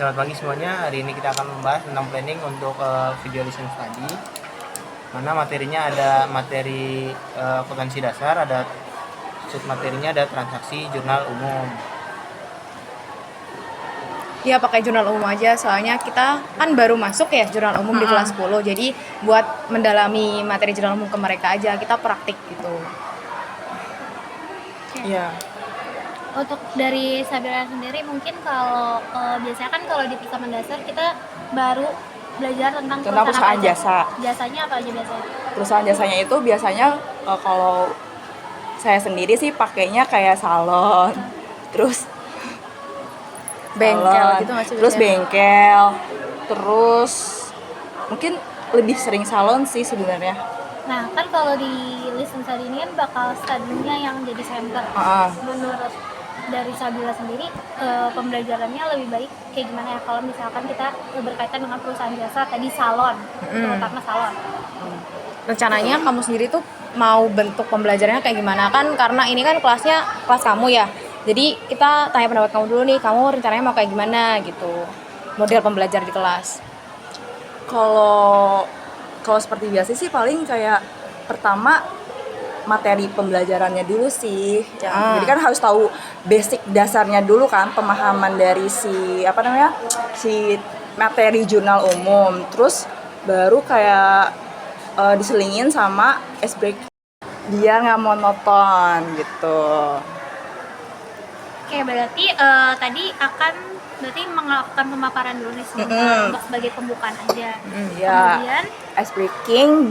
Selamat pagi semuanya. Hari ini kita akan membahas tentang planning untuk video lesson study. Mana materinya ada materi akuntansi dasar, ada sub materinya ada transaksi jurnal umum. Ya pakai jurnal umum aja, soalnya kita kan baru masuk ya jurnal umum di kelas 10. Jadi buat mendalami materi jurnal umum ke mereka aja, kita praktik gitu. Iya. Untuk dari Sabira sendiri mungkin kalau biasanya kan kalau di Pika Mendasar kita baru belajar tentang Perusahaan apa aja. jasa. Jasanya apa aja biasanya? Perusahaan jasanya itu biasanya kalau saya sendiri sih pakainya kayak salon, terus Bengkel salon, gitu masih terus biasanya. bengkel, terus mungkin lebih sering salon sih sebenarnya. Nah kan kalau di listen study ini kan bakal studinya yang jadi center. Menurut dari Sabila sendiri pembelajarannya lebih baik kayak gimana ya kalau misalkan kita berkaitan dengan perusahaan jasa tadi salon, terutama salon. Rencananya kamu sendiri tuh mau bentuk pembelajarannya kayak gimana? Kan karena ini kan kelasnya kelas kamu ya. Jadi kita tanya pendapat kamu dulu nih, kamu rencananya mau kayak gimana gitu. Model pembelajar di kelas. Kalau seperti biasa sih paling kayak pertama materi pembelajarannya dulu sih. Jadi kan harus tahu basic dasarnya dulu kan, pemahaman dari si materi jurnal umum. Terus baru kayak diselingin sama ice break biar nggak monoton gitu. Oke, berarti tadi akan melakukan pemaparan dulu nih untuk sebagai pembukaan aja. Kemudian Ice breaking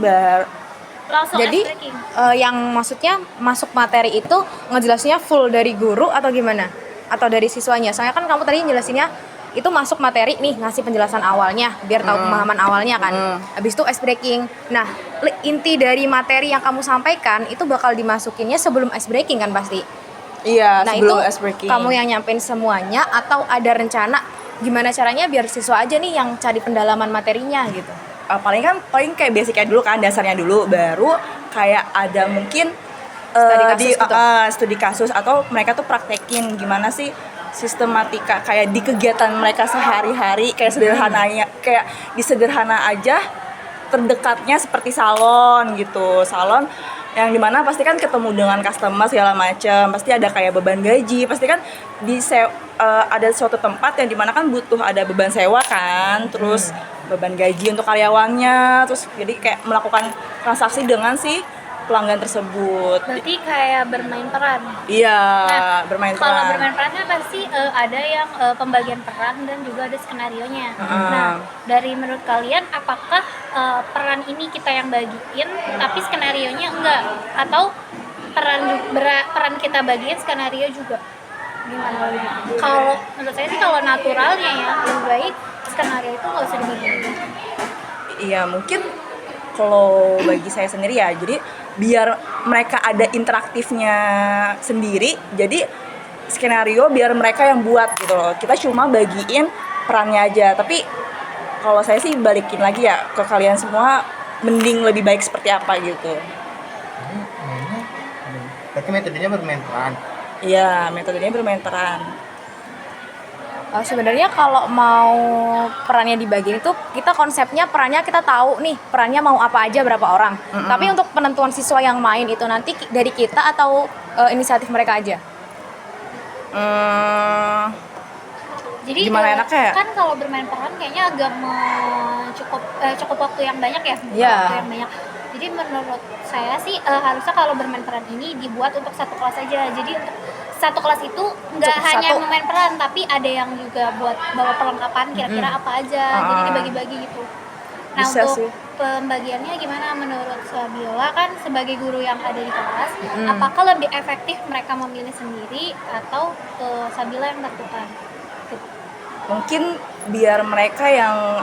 langsung Jadi ice breaking. yang maksudnya masuk materi itu ngejelasinnya full dari guru atau gimana? Atau dari siswanya? Soalnya kan kamu tadi jelasinnya itu masuk materi nih, ngasih penjelasan awalnya biar tahu pemahaman awalnya kan. Habis itu ice breaking. Nah, inti dari materi yang kamu sampaikan itu bakal dimasukinnya sebelum ice breaking kan pasti. Iya, Nah, sebelum itu ice breaking. kamu yang nyampein semuanya atau ada rencana gimana caranya biar siswa aja nih yang cari pendalaman materinya gitu. paling kayak basicnya dulu kan, dasarnya dulu, baru kayak ada mungkin studi kasus atau mereka tuh praktekin gimana sih sistematika kayak di kegiatan mereka sehari-hari, kayak sederhananya, kayak di sederhana aja terdekatnya seperti salon gitu, salon yang dimana pasti kan ketemu dengan customer segala macam, pasti ada kayak beban gaji, pasti kan ada suatu tempat yang dimana kan butuh ada beban sewa kan, terus beban gaji untuk karyawannya, terus jadi kayak melakukan transaksi dengan si pelanggan tersebut. Berarti kayak bermain peran. Iya, Nah, bermain peran. Kalau bermain peran kan pasti ada yang pembagian peran dan juga ada skenarionya. Nah, dari menurut kalian apakah peran ini kita yang bagiin tapi skenarionya enggak, atau peran kita bagiin skenario juga? Gimana? Kalau menurut saya sih kalau naturalnya ya lebih baik skenario itu nggak usah dibagiin. Iya, mungkin kalau bagi saya sendiri ya, jadi biar mereka ada interaktifnya sendiri, jadi skenario biar mereka yang buat gitu loh, kita cuma bagiin perannya aja. Tapi kalau saya sih balikin lagi ya ke kalian semua, mending lebih baik seperti apa gitu. Berarti metodenya bermain peran. Iya, metodenya bermain peran. Sebenarnya kalau mau perannya dibagi itu kita konsepnya perannya kita tahu nih perannya mau apa aja berapa orang. Tapi untuk penentuan siswa yang main itu nanti dari kita atau inisiatif mereka aja. Jadi Gimana enaknya ya? kan kalau bermain peran kayaknya agak cukup waktu yang banyak ya. Iya. Waktu yang banyak. Jadi menurut saya sih harusnya kalau bermain peran ini dibuat untuk satu kelas aja. Jadi untuk satu kelas itu nggak Cukup hanya satu. memain peran, tapi ada yang juga buat bawa perlengkapan kira-kira apa aja. Jadi dibagi-bagi gitu. Nah, Bisa untuk sih. pembagiannya gimana menurut Sabila kan sebagai guru yang ada di kelas, apakah lebih efektif mereka memilih sendiri atau Sabila yang lakukan? Mungkin biar mereka yang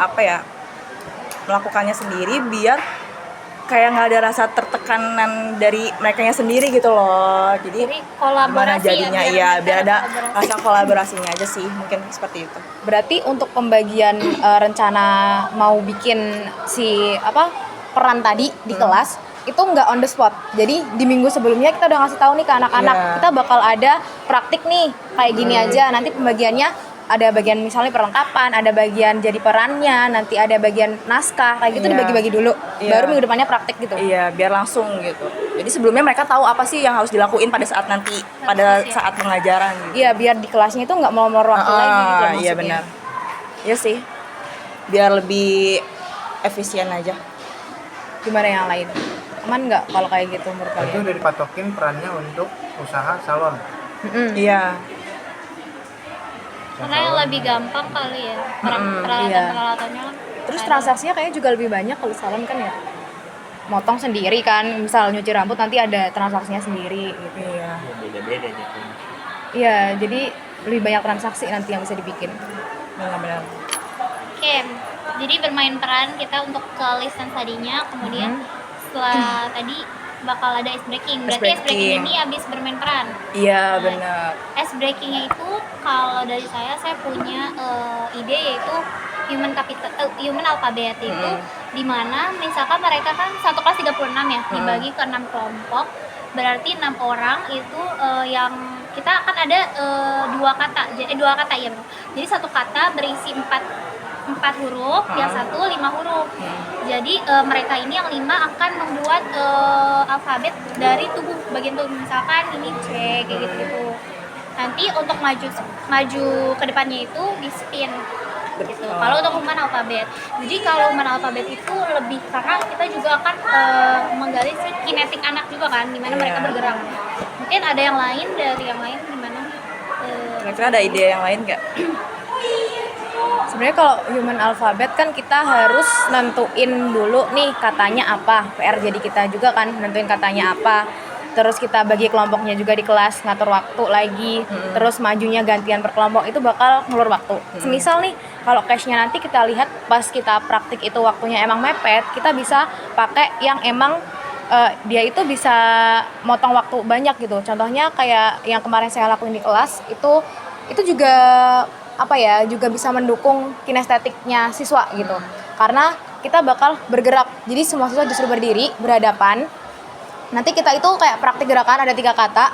melakukannya sendiri, biar kayak nggak ada rasa tertekanan dari merekanya sendiri gitu loh. Jadi kolaborasi gimana jadinya ya, biar ada kolaborasi. rasa kolaborasinya aja sih, mungkin seperti itu. Berarti untuk pembagian rencana mau bikin peran tadi di kelas itu nggak on the spot. Jadi di minggu sebelumnya kita udah ngasih tahu nih ke anak-anak, Iya. kita bakal ada praktik nih kayak gini aja. Nanti pembagiannya ada bagian misalnya perlengkapan, ada bagian jadi perannya, nanti ada bagian naskah, kayak gitu Iya. dibagi-bagi dulu. Iya. Baru minggu depannya praktik gitu. Iya, biar langsung gitu. Jadi sebelumnya mereka tahu apa sih yang harus dilakuin pada saat nanti, pada Iya. saat pengajaran gitu. Iya, biar di kelasnya itu nggak molor waktu lagi gitu Iya maksudnya. benar. Iya sih. Biar lebih efisien aja. Gimana yang lain? Aman nggak kalau kayak gitu menurut Itu kalian? udah dipatokin perannya untuk usaha salon. Mm-mm. Iya. Karena yang lebih gampang kali ya Iya. peralatan-peralatannya. Terus transaksinya kayaknya juga lebih banyak kalau salon kan ya. Motong sendiri kan, misal nyuci rambut nanti ada transaksinya sendiri gitu. Iya. Ya, beda-beda gitu. Iya, jadi lebih banyak transaksi nanti yang bisa dibikin. Benar-benar. Oke, jadi bermain peran kita untuk ke list yang tadinya, kemudian setelah tadi bakal ada ice breaking. Berarti ice breaking breaking. ini habis bermain peran. Iya, benar. Ice breakingnya itu kalau dari saya punya ide yaitu human capital, human alphabet itu dimana misalkan mereka kan satu kelas 36 ya, dibagi ke 6 kelompok. Berarti 6 orang itu yang kita akan ada dua kata ya bro. Jadi satu kata berisi 4 huruf, yang satu 5 huruf. Jadi mereka ini yang 5 akan membuat alfabet dari tubuh, bagian tubuh, misalkan ini C kayak gitu. Nanti untuk maju ke depannya itu di spin gitu. Kalau untuk human alfabet. Jadi kalau human alfabet itu lebih karena kita juga akan menggali si kinetik anak juga kan, gimana mereka bergerak. Mungkin ada yang lain dari yang lain gimana? Kira-kira ada ide yang lain nggak? Sebenarnya kalau human alphabet kan kita harus nentuin dulu nih katanya apa. PR jadi kita juga kan nentuin katanya apa. Terus kita bagi kelompoknya juga di kelas, ngatur waktu lagi. Terus majunya gantian per kelompok, itu bakal ngelur waktu. Semisal nih kalau cashnya nanti kita lihat pas kita praktik itu waktunya emang mepet, kita bisa pakai yang emang dia itu bisa motong waktu banyak gitu. Contohnya kayak yang kemarin saya lakuin di kelas itu juga apa ya, juga bisa mendukung kinestetiknya siswa gitu. Karena kita bakal bergerak. Jadi semua siswa justru berdiri, berhadapan. Nanti kita itu kayak praktik gerakan ada 3 kata,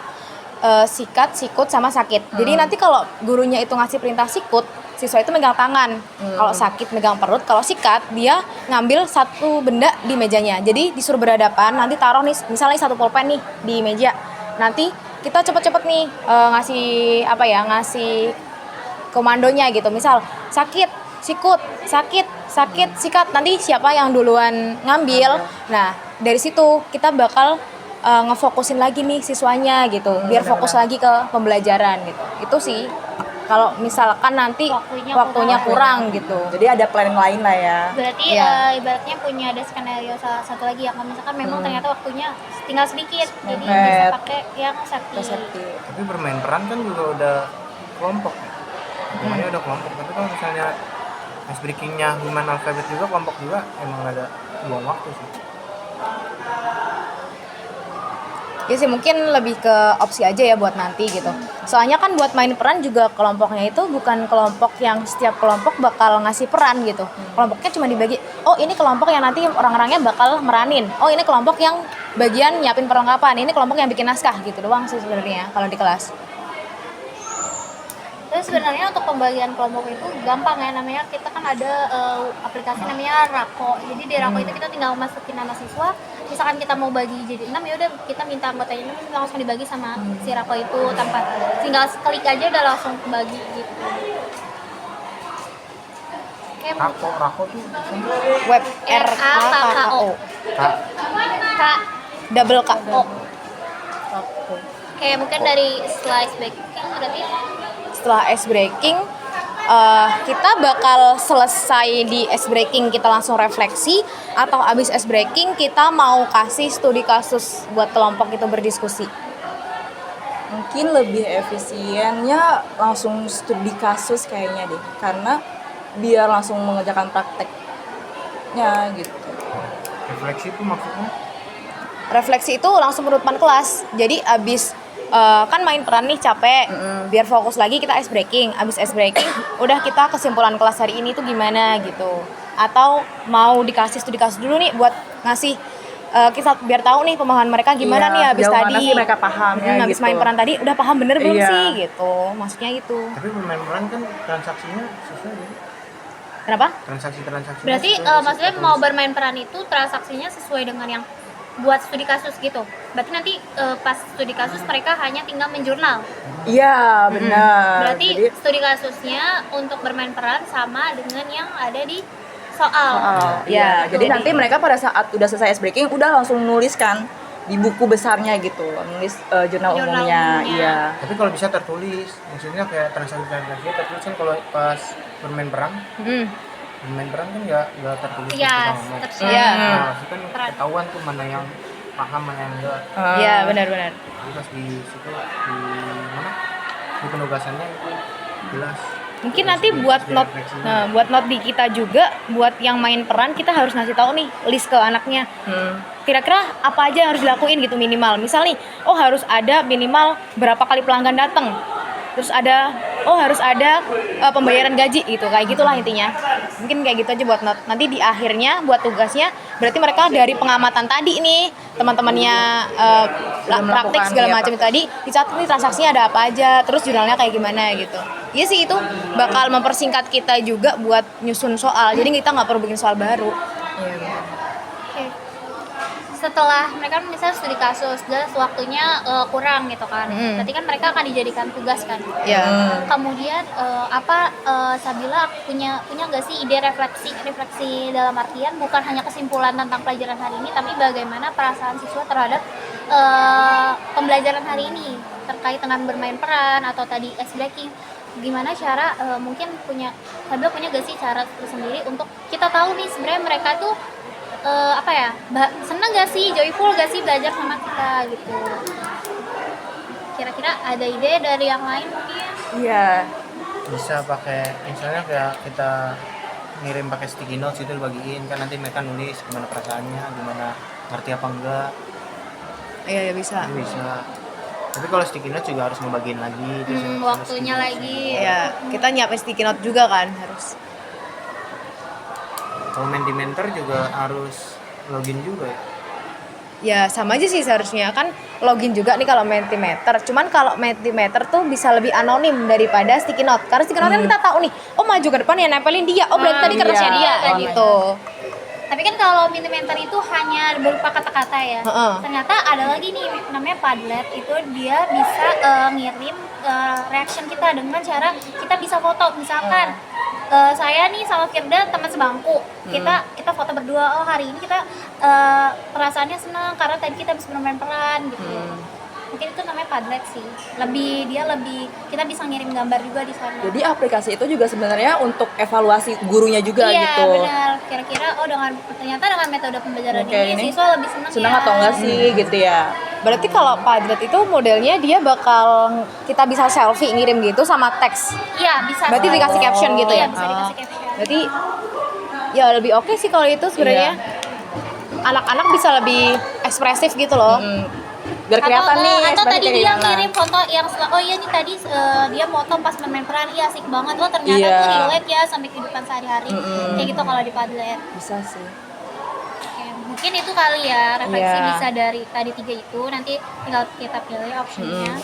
sikat, sikut, sama sakit. Jadi nanti kalau gurunya itu ngasih perintah sikut, siswa itu megang tangan. Kalau sakit megang perut, kalau sikat dia ngambil satu benda di mejanya. Jadi disuruh berhadapan, nanti taruh nih misalnya satu pulpen nih di meja. Nanti kita cepet-cepet nih ngasih komandonya gitu. Misal sakit, sikut, sakit, sikat. Nanti siapa yang duluan ngambil. Nah, dari situ kita bakal ngefokusin lagi nih siswanya gitu. Biar fokus lagi ke pembelajaran gitu. Itu sih. Kalau misalkan nanti waktunya kurang gitu. Jadi ada plan lain lah ya. Berarti Iya. ibaratnya punya ada skenario satu lagi yang misalkan memang ternyata waktunya tinggal sedikit, jadi Mepet. bisa pakai yang safety. Tapi bermain peran kan juga udah kelompok ya. Semuanya udah kelompok. Tapi kalau misalnya ice breakingnya human alphabet juga kelompok juga, emang ada buang waktu sih. Ya sih mungkin lebih ke opsi aja ya buat nanti gitu. Soalnya kan buat main peran juga kelompoknya itu bukan kelompok yang setiap kelompok bakal ngasih peran gitu. Kelompoknya cuma dibagi, oh ini kelompok yang nanti orang-orangnya bakal meranin. Oh ini kelompok yang bagian nyiapin perlengkapan. Ini kelompok yang bikin naskah gitu doang sih sebenarnya kalau di kelas. Terus sebenarnya untuk pembagian kelompok itu gampang ya, namanya kita kan ada aplikasi namanya Rako. Jadi di Rako itu kita tinggal masukin nama siswa. Misalkan kita mau bagi jadi 6, ya udah kita minta anggotanya 6 langsung dibagi sama si Rako itu tanpa tinggal klik aja udah langsung bagi gitu. Oke, Rako tuh Web RAKO. K Double K. O. Oke, mungkin dari slice baking berarti Setelah ice breaking kita bakal selesai di ice breaking kita langsung refleksi, atau abis ice breaking kita mau kasih studi kasus buat kelompok itu berdiskusi. Mungkin lebih efisiennya langsung studi kasus kayaknya deh, karena biar langsung mengerjakan prakteknya gitu. refleksi itu maksudnya Refleksi itu langsung menurut depan kelas. Jadi abis kan main peran nih capek, biar fokus lagi kita ice breaking. Abis ice breaking udah kita kesimpulan kelas hari ini tuh gimana gitu. Atau mau dikasih studi kasus dulu nih buat ngasih kita biar tahu nih pemahaman mereka gimana Iya, nih habis sejauh mana tadi. sih mereka paham ya, Habis gitu. main peran tadi udah paham bener belum Iya. sih gitu. Maksudnya itu. Tapi bermain peran kan transaksinya sesuai gitu. Kenapa? Transaksi Berarti maksudnya mau bermain peran itu transaksinya sesuai dengan yang buat studi kasus gitu. Berarti nanti pas studi kasus mereka hanya tinggal menjurnal. Iya, benar. Berarti studi kasusnya untuk bermain peran sama dengan yang ada di soal. Ya, Ya, jadi nanti mereka pada saat udah selesai ice breaking udah langsung nulis kan di buku besarnya gitu, nulis jurnal Jurnal umumnya. umumnya. Iya. Tapi kalau bisa tertulis, maksudnya kayak transaksi tertulis kan kalau pas bermain perang, bermain perang kan nggak tertulis. Iya, kita ngomong. terserah. Iya. Nah, itu kan Peran. ketahuan tuh mana yang paham mana yang enggak. Iya, benar-benar. Jadi pas di situ di mana di penugasannya itu jelas. Mungkin nanti buat not, buat not di kita juga, buat yang main peran kita harus ngasih tahu nih list ke anaknya. Kira-kira apa aja yang harus dilakuin gitu minimal. Misal nih, oh harus ada minimal berapa kali pelanggan datang. Terus harus ada pembayaran gaji gitu, kayak gitulah intinya. Mungkin kayak gitu aja buat not. Nanti di akhirnya buat tugasnya berarti mereka dari pengamatan tadi nih, teman-temannya praktek melakukan, segala iya, macam itu tadi dicatat nih transaksinya ada apa aja, terus jurnalnya kayak gimana gitu. Iya sih itu bakal mempersingkat kita juga buat nyusun soal. Jadi kita nggak perlu bikin soal baru. Oke. Setelah mereka misalnya studi kasus, jelas waktunya kurang gitu kan. Berarti kan mereka akan dijadikan tugas kan. Ya. Kemudian Sabila punya nggak sih ide refleksi dalam artian bukan hanya kesimpulan tentang pelajaran hari ini, tapi bagaimana perasaan siswa terhadap pembelajaran hari ini terkait dengan bermain peran atau tadi ice breaking. Gimana cara Sabila punya gak sih cara tersendiri untuk kita tahu nih sebenarnya mereka tuh seneng gak sih, joyful gak sih belajar sama kita gitu. Kira-kira ada ide dari yang lain mungkin? Iya. Bisa pakai misalnya kayak kita ngirim pakai sticky notes itu dibagiin kan nanti mereka nulis gimana perasaannya, gimana ngerti apa enggak. Iya, ya bisa. Itu bisa. Tapi kalau sticky notes juga harus ngebagiin lagi terus harus Waktunya sticky notes lagi. juga. Ya, kita nyiapin sticky note juga kan harus. Kalau Mentimeter juga harus login juga ya. Ya sama aja sih seharusnya kan login juga nih kalau Mentimeter. Cuman kalau Mentimeter tuh bisa lebih anonim daripada sticky note. Karena sticky note kan kita tahu nih, oh maju ke depan ya nempelin dia. Oh berarti tadi kertasnya iya. dia kayak gitu. Tapi kan kalau Mentimeter itu hanya berupa kata-kata ya. Ternyata ada lagi nih namanya Padlet, itu dia bisa ngirim reaction kita dengan cara kita bisa foto. Misalkan saya nih sama Firda teman sebangku, kita foto berdua. Oh hari ini kita perasaannya senang karena tadi kita bisa bermain peran gitu. Mungkin itu namanya Padlet sih. Lebih kita bisa ngirim gambar juga di sana. Jadi aplikasi itu juga sebenarnya untuk evaluasi gurunya juga Iya gitu. benar. Kira-kira ternyata dengan metode pembelajaran Oke, ini ini siswa lebih senang Senang ya. atau enggak sih gitu ya. Berarti kalau Padlet itu modelnya dia bakal kita bisa selfie ngirim gitu sama teks. Iya bisa. Berarti dikasih caption gitu ya. Iya bisa dikasih caption. Berarti ya lebih oke sih kalau itu sebenarnya. Anak-anak bisa lebih ekspresif gitu loh. Biar kelihatan nih atau ekspresi tadi kayak dia gimana. ngirim foto yang oh iya nih tadi dia foto pas bermain peran, iya asik banget. Oh ternyata Iya. tuh relate ya sampai kehidupan sehari-hari. Kayak gitu kalau di Padlet. Bisa sih. Oke, mungkin itu kali ya refleksi Iya. bisa dari tadi 3 itu, nanti tinggal kita pilih optionnya.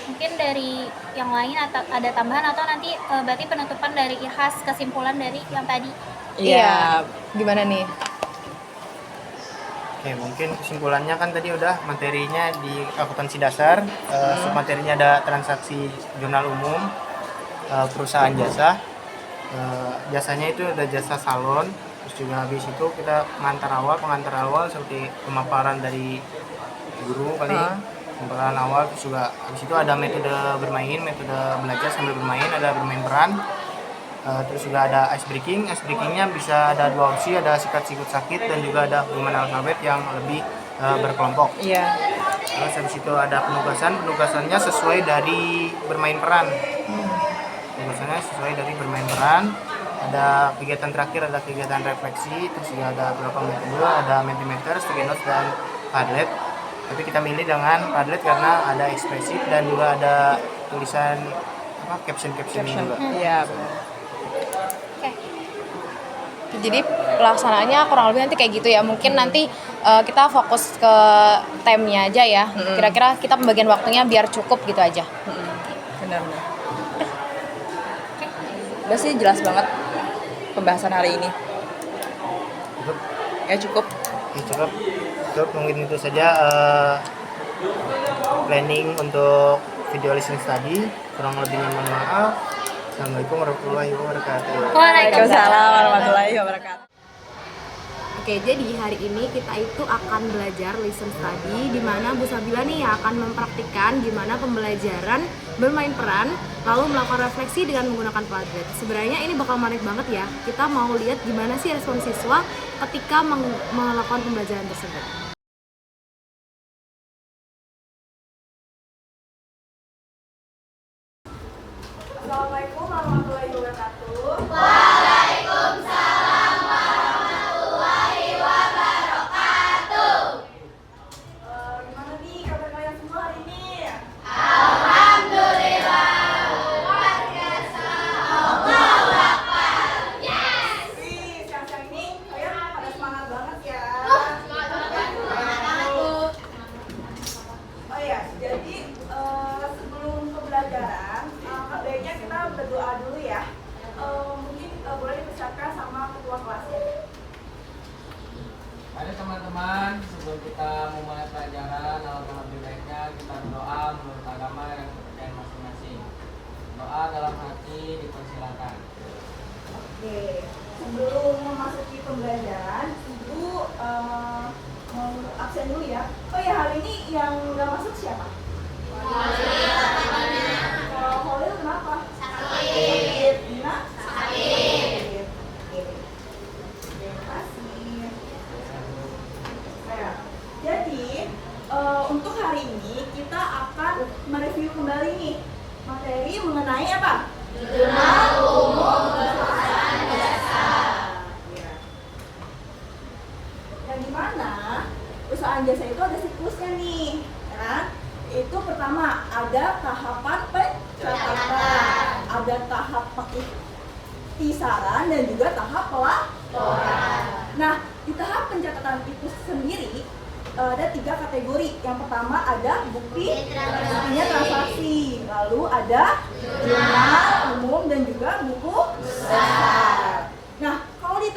Mungkin dari yang lain atau ada tambahan atau nanti berarti penutupan dari Irhas, kesimpulan dari yang tadi. Iya. Gimana nih? Oke, mungkin kesimpulannya kan tadi udah materinya di akuntansi dasar, submaterinya ada transaksi jurnal umum, perusahaan jasa, jasanya itu ada jasa salon, terus juga habis itu kita pengantar awal seperti pemaparan dari guru kali, pemaparan awal, terus juga habis itu ada metode bermain, metode belajar sambil bermain, ada bermain peran. Terus juga ada ice breakingnya bisa ada 2 opsi, ada sikat-sikut sakit dan juga ada hubungan alfabet yang lebih berkelompok. Iya. Terus habis itu ada penugasannya sesuai dari bermain peran. Penugasannya sesuai dari bermain peran. Ada kegiatan terakhir, ada kegiatan refleksi, terus juga ada beberapa metode, ada Mentimeter, sticky notes dan Padlet. Tapi kita milih dengan Padlet karena ada ekspresif dan juga ada tulisan caption juga. Iya, benar. Oke. 3 Jadi pelaksanaannya kurang lebih nanti kayak gitu ya. Mungkin nanti kita fokus ke temnya aja ya. Kira-kira kita pembagian waktunya biar cukup gitu aja. Benar-benar. Udah sih jelas banget pembahasan hari ini. Cukup. Ya cukup. Ya, cukup mungkin itu saja planning untuk video listening study. Kurang lebihnya mohon maaf. Assalamualaikum warahmatullahi wabarakatuh. Waalaikumsalam warahmatullahi wabarakatuh. Oke, jadi hari ini kita itu akan belajar listen study, di mana Bu Sabila nih akan mempraktikkan gimana pembelajaran bermain peran, lalu melakukan refleksi dengan menggunakan Padlet. Sebenarnya ini bakal menarik banget ya. Kita mau lihat gimana sih respon siswa ketika melakukan pembelajaran tersebut. Assalamualaikum warahmatullahi wabarakatuh. Gimana nih kabar kalian semua hari ini? Wih, siang-siang ini kalian pada semangat banget ya. Oh iya, jadi sebelum pembelajaran, baiknya kita berdoa dulu ya. Mungkin boleh dipersiapkan sama ketua kelasnya. Ada teman-teman, sebelum kita memulai pelajaran, alangkah lebih baiknya kita berdoa menurut agama dan kepercayaan masing-masing. Doa dalam hati dipersilakan. Oke, sebelum memasuki pembelajaran, Ibu mau absen dulu ya. Oh ya, hari ini yang nggak masuk siapa? Kalau Holil kenapa? Sakit. Dina? Sakit. Oke. Terima kasih. Nah, jadi untuk hari ini kita akan mereview kembali nih materi mengenai apa? Jurnal umum perusahaan jasa. Ya. Yang dimana perusahaan jasa itu ada siklusnya nih, ya kan? Itu pertama ada tahapan pencatatan, ada tahap pengikhtisaran dan juga tahap pelaporan. Nah, di tahap pencatatan itu sendiri ada 3 kategori. Yang pertama ada buktinya transaksi, lalu ada jurnal umum dan juga buku besar. Nah, kalau di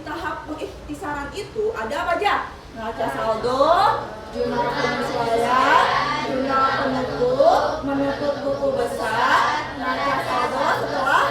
tahap pengikhtisaran itu ada apa aja? Neraca saldo, jurnal penyesuaian, jurnal menutup buku besar, neraca saldo setelah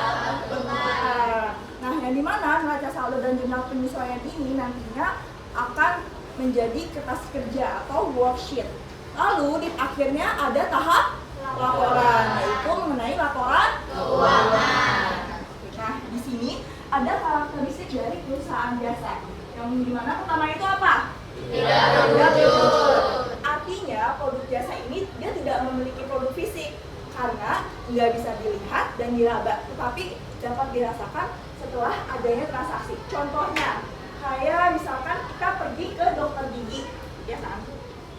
penutupan. Nah, yang dimana neraca saldo dan jurnal penyesuaian ini nantinya akan menjadi kertas kerja atau worksheet. Lalu di akhirnya ada tahap laporan, yaitu mengenai laporan keuangan. Nah, di sini ada karakteristik dari perusahaan jasa. Yang dimana pertama itu apa? Tidak berwujud. Artinya produk jasa ini dia tidak memiliki produk fisik karena nggak bisa dilihat dan diraba, tetapi dapat dirasakan setelah adanya transaksi. Contohnya, kayak misalkan kita pergi ke dokter gigi, ya kan?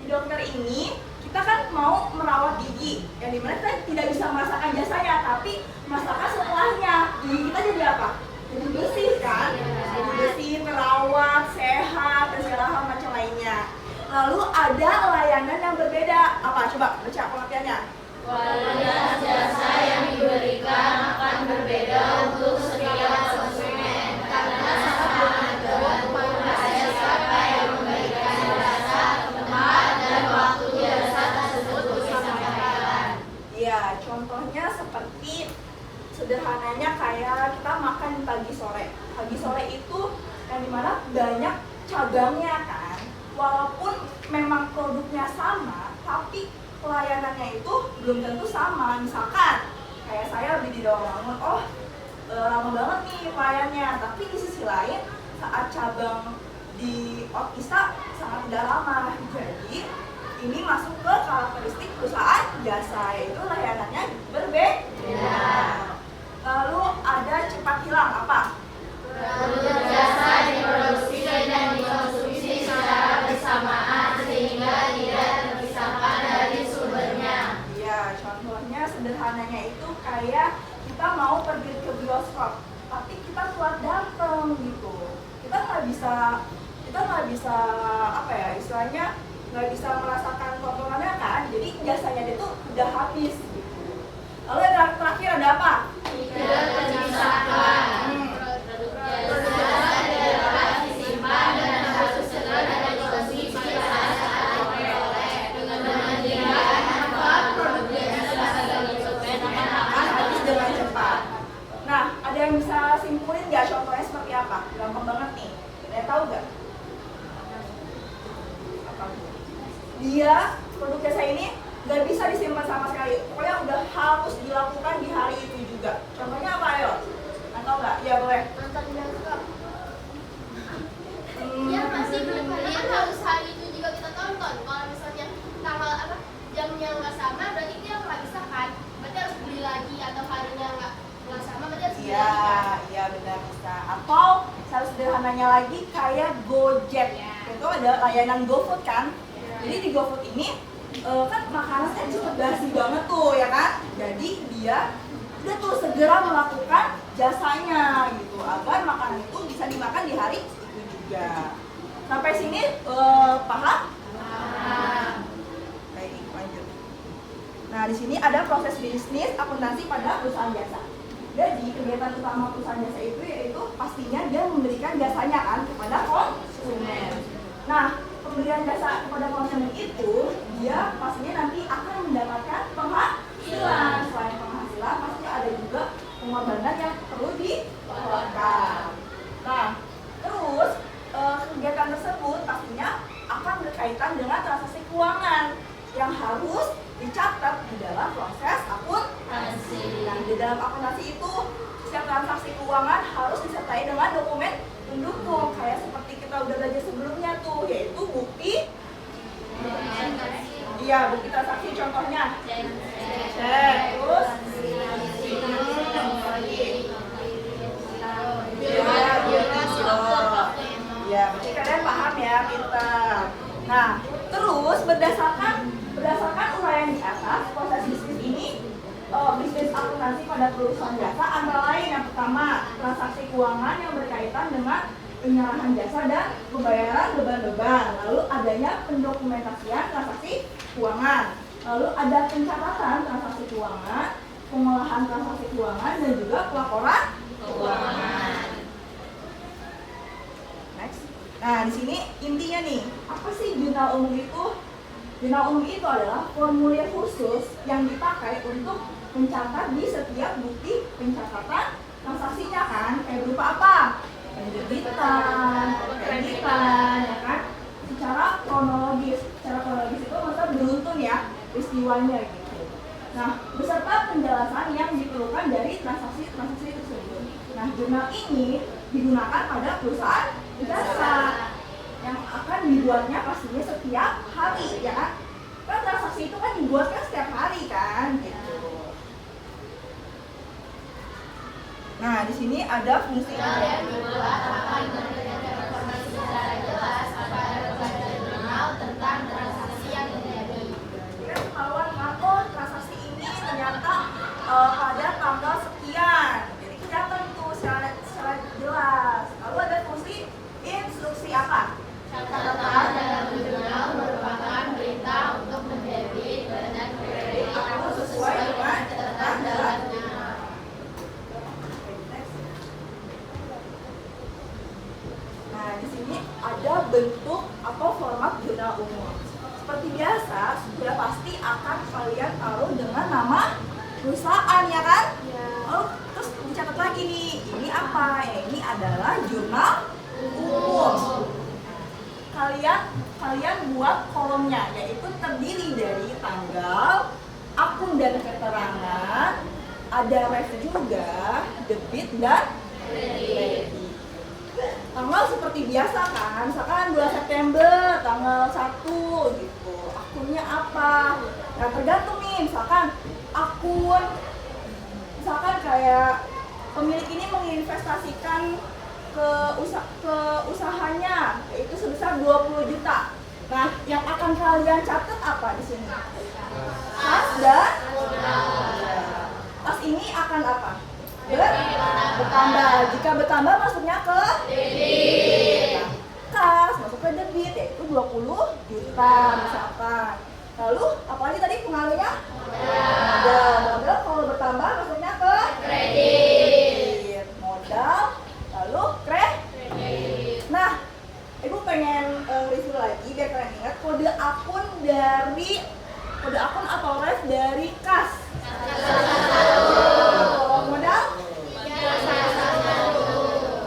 Di dokter ini kita kan mau merawat gigi, yang dimana kita tidak bisa merasakan jasanya, tapi merasakan setelahnya gigi kita jadi apa? Jadi bersih kan? Jadi bersih, terawat, sehat, dan segala hal macam lainnya. Lalu ada layanan yang berbeda. Apa? Coba baca pengertiannya. Kualitas jasa yang diberikan akan berbeda untuk setiap konsumen karena sangat tergantung pada siapa yang memberikan jasa, tempat, dan waktu jasa tersebut disampaikan. Ya, contohnya seperti sederhananya kayak kita makan pagi sore. Pagi sore itu yang dimana banyak cabangnya kan. Walaupun memang produknya sama, tapi pelayanannya itu belum tentu sama. Misalkan kayak saya beli di Rawamangun, lama banget nih pelayannya, tapi di sisi lain saat cabang di Otista sangat tidak lama. Jadi ini masuk ke karakteristik perusahaan jasa, yaitu layanannya berbeda. Lalu ada cepat hilang, apa? Produk jasa diproduksi dan dikonsumsi secara bersamaan sehingga tidak terpisahkan dari sumbernya. Ya, contohnya sederhananya itu kayak kita mau pergi ke bioskop, tapi kita telat datang gitu. bisa apa ya istilahnya nggak bisa merasakan keuntungannya kan, jadi jasanya dia tuh udah habis gitu. Lalu yang terakhir ada apa? Tidak terpisahkan. Produk jasa adalah disimpan dan harus segera dikonsumsi saat diperoleh. Dengan demikian, manfaat produk jasa bagi konsumen Akan habis dengan cepat. Nah, ada yang bisa simpulin nggak contohnya seperti apa? Gampang banget nih. Ada tahu nggak? Apa? Dia produk jasa ini nggak bisa disimpan sama sekali. Pokoknya udah harus dilakukan di hari itu juga. Contohnya apa, ayo? Atau nggak? Ya boleh. nonton bioskop. Ya pasti kalian harus hari itu juga kita tonton. Kalau misalnya tanggal apa jamnya nggak sama, berarti dia nggak bisa kan? Berarti harus beli lagi atau harinya nggak sama, berarti harus beli Iya, lagi kan? iya benar bisa. Atau salah sederhananya lagi kayak Gojek. Itu ada layanan GoFood kan? Jadi di GoFood ini kan makanannya cepet basi banget tuh ya kan? Jadi dia udah tuh segera melakukan jasanya gitu agar makanan itu bisa dimakan di hari itu juga. Sampai sini paham? Baik, lanjut. Nah, di sini ada proses bisnis akuntansi pada perusahaan jasa. Jadi, kegiatan utama perusahaan jasa itu yaitu pastinya dia memberikan jasanya kan kepada konsumen. Nah, pemberian jasa kepada konsumen itu dia pastinya nanti akan mendapatkan penghasilan. Selain penghasilan, pasti ada juga pengorbanan yang perlu dikeluarkan. Nah, terus kegiatan tersebut pastinya akan berkaitan dengan transaksi keuangan yang harus dicatat di dalam proses akuntansi. Nah, di dalam akuntansi itu setiap transaksi keuangan harus disertai dengan dokumen pendukung kayak seperti kita udah belajar sebelumnya tuh, yaitu bukti. Iya, bukti transaksi contohnya. Cek, terus ya, berarti kalian paham ya, pintar. Nah, terus berdasarkan uraian di atas, proses bisnis ini bisnis akuntansi pada perusahaan jasa antara lain yang pertama transaksi keuangan yang berkaitan dengan penyerahan jasa dan pembayaran beban-beban, lalu adanya pendokumentasian transaksi keuangan, lalu ada pencatatan transaksi keuangan, pengolahan transaksi keuangan dan juga pelaporan keuangan. Next. Nah, di sini intinya nih, apa sih jurnal umum itu? Jurnal umum itu adalah formulir khusus yang dipakai untuk mencatat di setiap bukti pencatatan transaksinya kan, kayak berupa apa? Pendebitan, kreditan, ya kan? Secara kronologis itu maksudnya beruntun ya peristiwanya gitu. Nah, beserta penjelasan yang diperlukan dari transaksi tersebut. Nah, jurnal ini digunakan pada perusahaan jasa yang akan dibuatnya pastinya setiap hari, ya kan? Kan transaksi itu kan dibuatnya setiap hari kan, gitu. Nah, di sini ada fungsi yang dibuat akan memberikan informasi secara jelas kepada pembaca jurnal tentang transaksi yang terjadi. kita ketahuan kan, oh transaksi ini ternyata pada tanggal sekian. Jadi kelihatan tuh secara jelas. Lalu ada fungsi instruksi apa? Catatan dalam jurnal merupakan perintah untuk mendebit dan kredit Atau sesuai dengan catatan dalam jurnal. Nah, di sini ada bentuk atau format jurnal umum. Seperti biasa, sudah pasti akan kalian taruh dengan nama perusahaan, ya kan? Oh, terus dicatat lagi nih, ini apa? Ya, ini adalah jurnal umum. Kalian buat kolomnya, yaitu terdiri dari tanggal, akun dan keterangan, ada ref juga, debit dan kredit. Tanggal seperti biasa kan, misalkan 2 September, tanggal 1 gitu. Akunnya apa? Nah, tergantung nih, misalkan akun, misalkan kayak pemilik ini menginvestasikan ke usahanya, yaitu sebesar 20 juta. Nah, yang akan kalian catat apa di sini? Kas dan kas ini akan apa? Bertambah. Jika bertambah masuknya ke debit. Kas masuk ke debit yaitu 20 juta misalkan. Lalu apalagi tadi pengaruhnya? Modal. Modal kalau bertambah maksudnya ke kredit. Modal lalu kredit. Nah, Ibu pengen review lagi biar kalian ingat kode akun atau ref dari kas. Modal?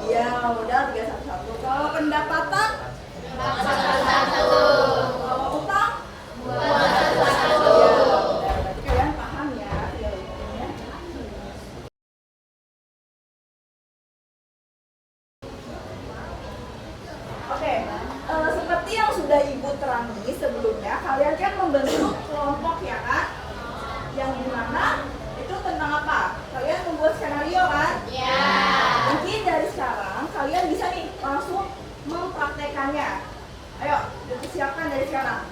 Iya, modal 311. Kalau pendapatan? 411. Kalau utang? 211. Iya, berarti kalian paham ya teorinya. Oke, seperti yang sudah Ibu terangi sebelumnya, kalian kan membentuk kelompok ya kan? Yang dimana itu tentang apa? Kalian membuat skenario kan? Iya. Mungkin dari sekarang kalian bisa nih langsung mempraktekannya. Ayo, dipersiapkan dari sekarang.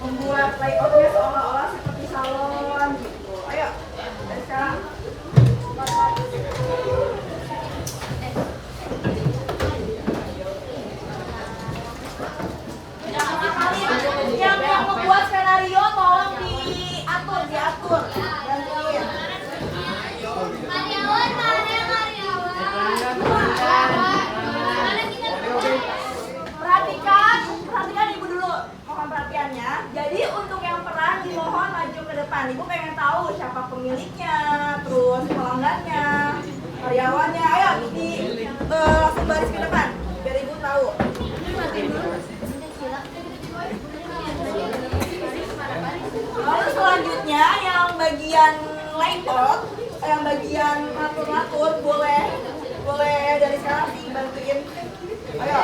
Membuat layoutnya seolah-olah seperti salon gitu. Ayo, dari sekarang. Yang membuat skenario tolong diatur. Gantiin. Perhatikan Ibu dulu. Mohon perhatiannya. Jadi untuk yang peran dimohon maju ke depan. Ibu pengen tahu siapa pemiliknya, terus pelanggannya, karyawannya. Ayo langsung baris ke depan biar Ibu tahu. Lalu selanjutnya yang bagian layout, yang bagian ngatur-ngatur boleh dari sekarang sih bantuin. Ayo.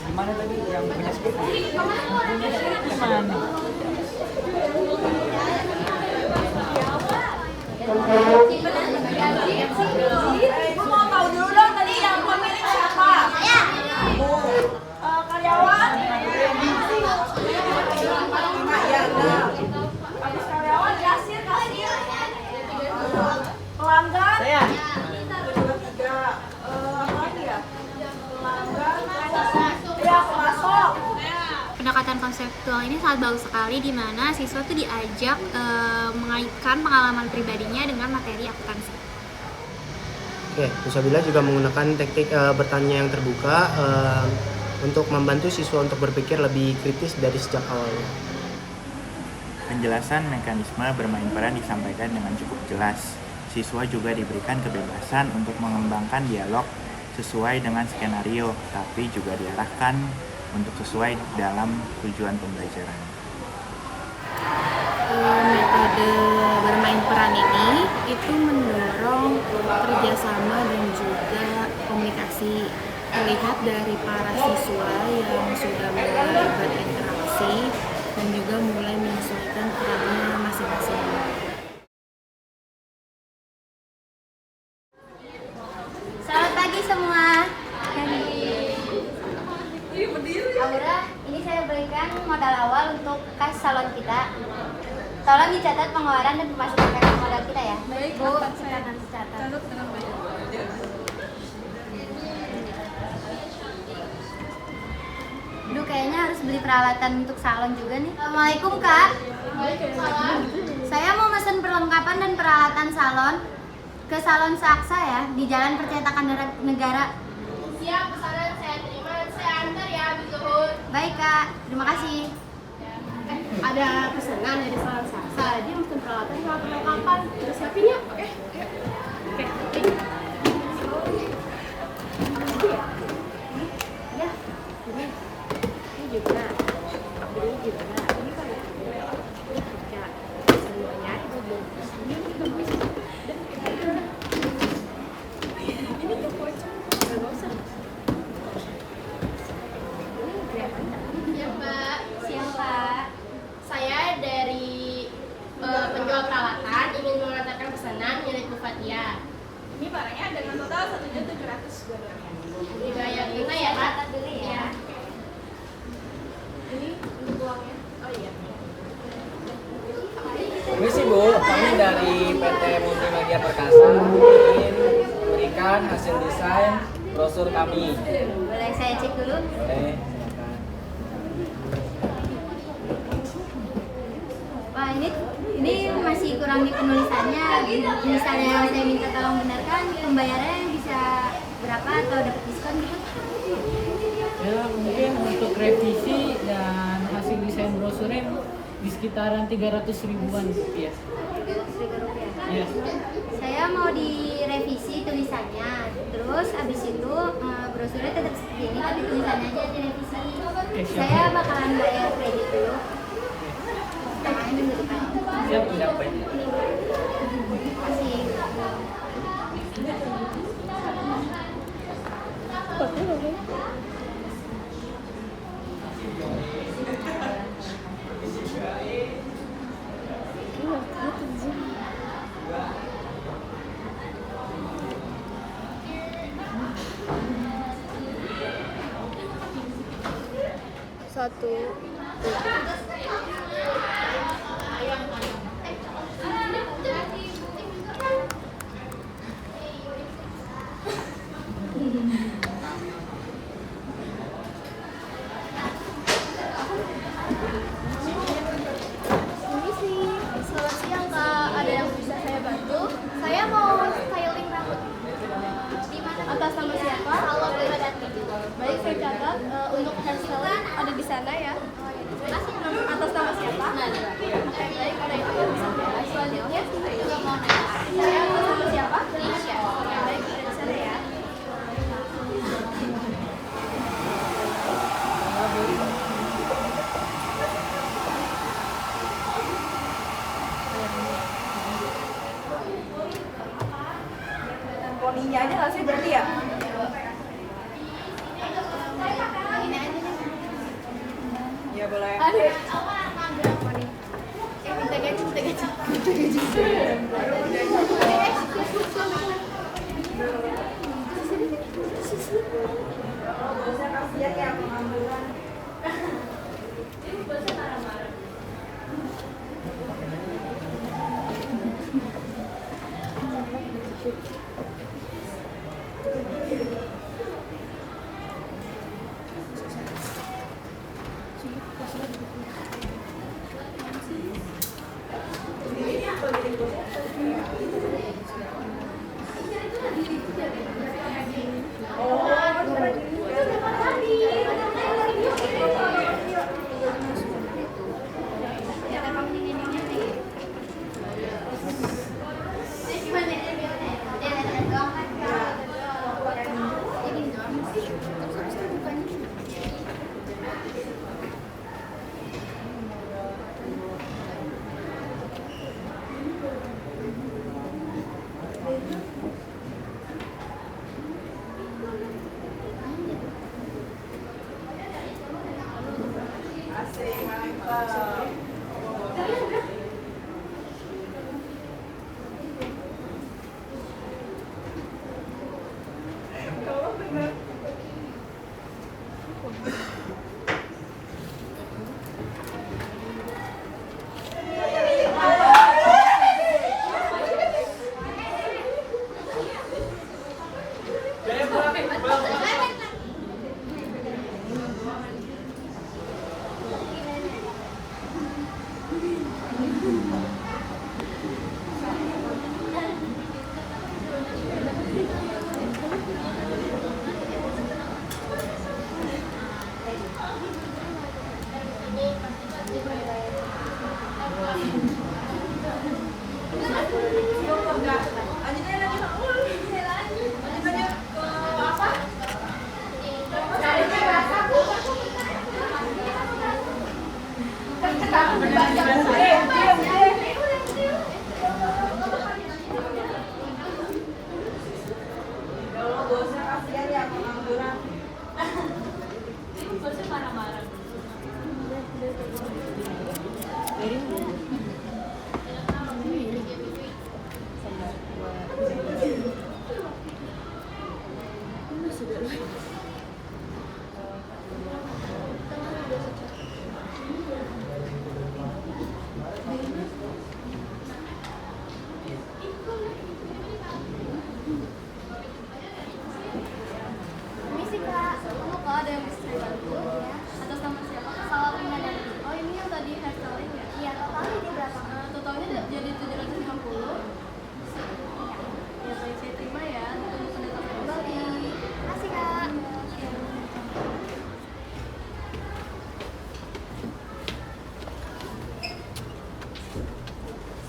Gimana tadi yang punya skrip? Gimana? Ibu mau tahu dulu dong tadi yang pemilik siapa? Karyawan? Habis karyawan, kasir. Pelanggan? Saya. Apa lagi ya? Pelanggan. Ya, pemasok. Pendekatan konseptual ini sangat bagus sekali di mana siswa tuh diajak mengaitkan pengalaman pribadinya dengan materi akuntansi. Oke, Nusabila juga menggunakan teknik bertanya yang terbuka untuk membantu siswa untuk berpikir lebih kritis dari sejak awalnya. Penjelasan mekanisme bermain peran disampaikan dengan cukup jelas. Siswa juga diberikan kebebasan untuk mengembangkan dialog sesuai dengan skenario, tapi juga diarahkan untuk sesuai dalam tujuan pembelajaran. Metode bermain peran ini itu mendorong kerjasama dan juga komunikasi. Terlihat dari para siswa yang sudah mulai berinteraksi dan juga mulai menyesuaikan perannya masing-masing. Selamat pagi semua. Aura, ini saya berikan modal awal untuk kas salon kita. Tolong dicatat pengeluaran dan pemasukan kartu modal kita ya. Baik, Bu. Kita nanti catat. Duh, kayaknya harus beli peralatan untuk salon juga nih. Assalamualaikum, Kak. Waalaikumsalam. Saya mau mesen perlengkapan dan peralatan salon ke Salon Saksa ya, di Jalan Percetakan Negara. Siap, pesanan saya terima dan saya antar ya, Bu Zuhur. Baik, Kak. Terima kasih. Ada pesanan dari Salon Saksa. Dia mesen peralatan sama perlengkapan. Kita siapin ya, oke? Oke. Ya. Ini juga. Ini juga. Ini kan ini kerja. Semuanya itu belum. Ini juga bisa. Ini tuh kocok. Enggak usah. Ya, Mbak. Siap, Pak. Saya dari penjual peralatan ingin mengantarkan pesanan milik Bu Fatia. Ini barangnya dengan total 1.700.000 dua-duanya. Dibayar tunai ya, Pak? Catat dulu ya. Ini untuk uangnya. Oh iya. Permisi Bu, kami dari PT Multimedia Perkasa ingin memberikan hasil desain brosur kami. Boleh saya cek dulu? Boleh, silakan. Pak, ini masih kurang di penulisannya. Misalnya saya minta tolong benarkan, pembayarannya bisa berapa atau dapat diskon gitu? Ya mungkin untuk revisi dan hasil desain brosurnya di sekitaran 300 ribuan rupiah. 300.000 rupiah. Yes. Saya mau direvisi tulisannya, terus abis itu brosurnya tetap seperti ini tapi tulisannya aja direvisi. Siap. Saya bakalan bayar kredit dulu. Namanya minggu depan. Siap, siap. Terima kasih. Satu. Permisi, selamat siang Kak. Ada yang bisa saya bantu? Saya mau styling rambut. Di mana? Atas nama siapa? Kalau Pradati. Baik, saya catat. Untuk hairstyling ada di sana ya. Atas nama siapa? Oke, baik. Ada itu yang bisa saya. Selanjutnya, saya juga mau nanya. Saya atas nama siapa? Nisha. Oke, baik. Ada di sana ya. Poninya aja nggak sih berarti ya? Ya boleh. Ada. Minta gaji, minta gaji.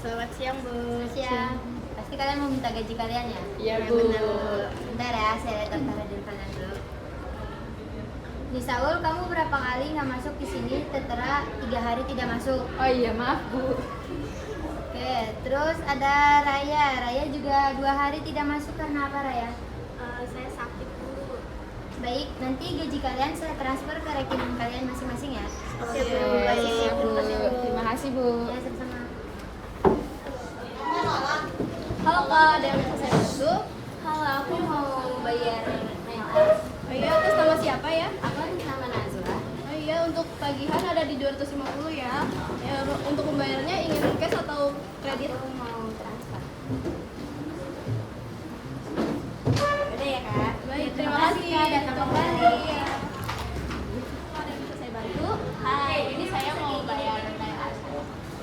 Selamat siang, Bu. Siang. Pasti kalian mau minta gaji kalian ya? Iya, Bu. Benar, Bu. Bentar ya, saya lihat daftar diri kalian dulu. Di Saul, kamu berapa kali nggak masuk di sini? Tertera 3 hari tidak masuk. Oh iya, maaf, Bu. Oke, terus ada Raya. Raya juga 2 hari tidak masuk karena apa, Raya? Saya sakit, Bu. Baik, nanti gaji kalian saya transfer ke rekening kalian masing-masing ya. Oke, Bu. Iya, Bu. Terima kasih, Bu. Ya, sama-sama. Halo, Kak. Ada yang bisa saya bantu? Halo, aku mau bayar PLN. Oh iya, atas nama siapa ya? Aku atas nama Nazwa. Oh iya, untuk tagihan ada di 250 ya. Untuk pembayarannya ingin cash atau kredit? Aku mau transfer. Udah ya, Kak? Baik, terima kasih. Kak, datang kembali. Ada yang bisa saya bantu? Hai, ini saya mau bayar PLN.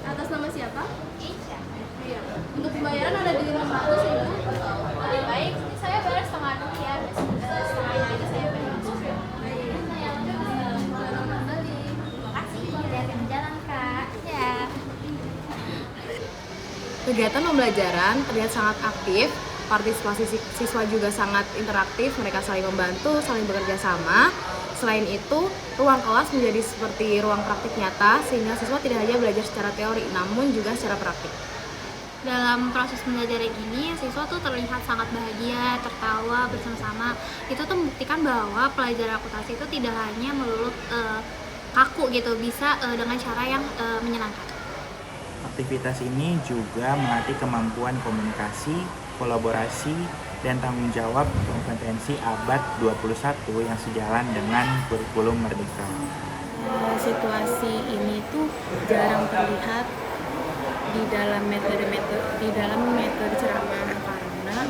Atas nama siapa? Isya. Iya. Untuk pembayaran ada di 500 ya. Lebih baik saya bayar setengah dulu ya. Setengahnya aja saya bayar. Terima kasih. Hati-hati di jalan, Kak. Ya. Kegiatan pembelajaran terlihat sangat aktif, partisipasi siswa juga sangat interaktif, mereka saling membantu, saling bekerja sama. Selain itu, ruang kelas menjadi seperti ruang praktik nyata, sehingga siswa tidak hanya belajar secara teori, namun juga secara praktik. Dalam proses belajar gini, siswa tuh terlihat sangat bahagia, tertawa bersama-sama. Itu tuh membuktikan bahwa pelajaran akuntansi itu tidak hanya melulu kaku gitu, bisa dengan cara yang menyenangkan. Aktivitas ini juga melatih kemampuan komunikasi, kolaborasi, dan tanggung jawab kompetensi abad 21 yang sejalan dengan kurikulum Merdeka. Situasi ini tuh jarang terlihat di dalam metode ceramah karena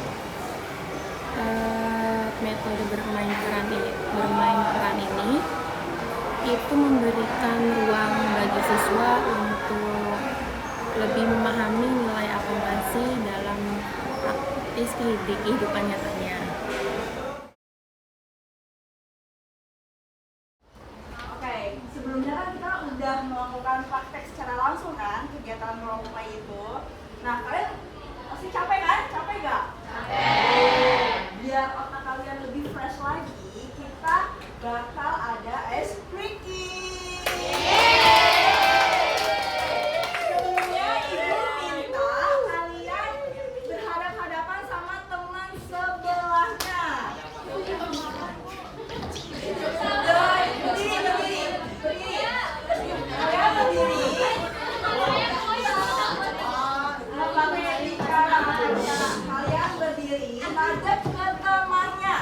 metode bermain peran ini itu memberikan ruang bagi siswa untuk lebih memahami nilai akuntansi dalam praktis di kehidupan nyatanya. Oke, sebelumnya kan kita udah melakukan praktek secara langsung kan, kegiatan melompa itu. Nah, kalian pasti capek kan? Capek gak? Capek! Biar otak kalian lebih fresh lagi, kita bakal ada ice breaking. Sebelumnya ibu minta kalian berhadapan-hadapan sama teman sebelahnya. Berdiri. Kalian berdiri. Kalian berdiri, madep ke temannya.